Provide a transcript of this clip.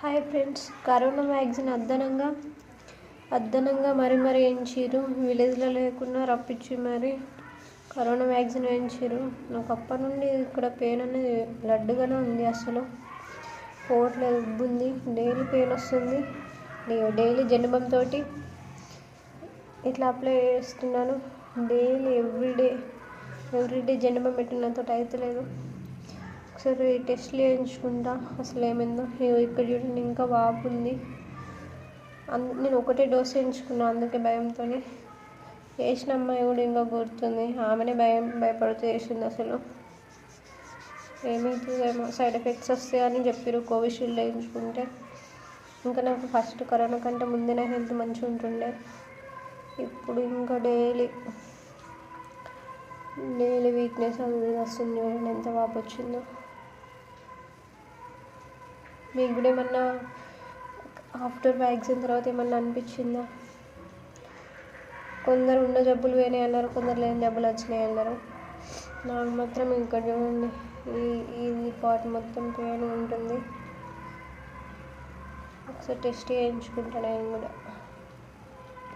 Hi friends, corona vaccine అదనంగా మరీ వేయించారు. విలేజ్లో లేకుండా రప్పించి మరి కరోనా వ్యాక్సిన్ వేయించారు. నాకు అప్పటి నుండి ఇక్కడ పెయిన్ అనేది లడ్డుగానే ఉంది. అసలు పోవట్లేదు, ఉబ్బుంది, డైలీ పెయిన్ వస్తుంది. డైలీ జండుబాంతో ఇట్లా అప్లై చేస్తున్నాను. డైలీ ఎవ్రీడే జండుబాం పెట్టినంత అవుతలేదు. ఒకసారి టెస్ట్లు చేయించుకుంటా అసలు ఏమైందో. ఇక్కడ చూడండి, ఇంకా వాపు ఉంది. నేను ఒకటే డోస్ వేయించుకున్నాను, అందుకే భయంతో. వేసిన అమ్మాయి కూడా ఇంకా గుర్తుంది, ఆమెనే భయపడుతూ వేసింది. అసలు ఏమవుతుందేమో, సైడ్ ఎఫెక్ట్స్ వస్తాయని చెప్పారు కోవిషీల్డ్ వేయించుకుంటే. ఇంకా నాకు ఫస్ట్ కరోనా కంటే ముందే నా హెల్త్ మంచిగా ఉంటుండే. ఇప్పుడు ఇంకా డైలీ వీక్నెస్ అది వస్తుంది. చూడండి ఎంత వాపు వచ్చిందో. మీకు కూడా ఏమన్నా ఆఫ్టర్ వ్యాక్సిన్ తర్వాత ఏమన్నా అనిపించిందా? కొందరు ఉన్న జబ్బులు పోయినాయి అన్నారు, కొందరు లేని జబ్బులు వచ్చినాయి అన్నారు. నాకు మాత్రం ఇక్కడ చూడండి, ఈ పార్ట్ మొత్తం పెయిన్ ఉంటుంది. ఒకసారి టెస్ట్ చేయించుకుంటా నేను కూడా.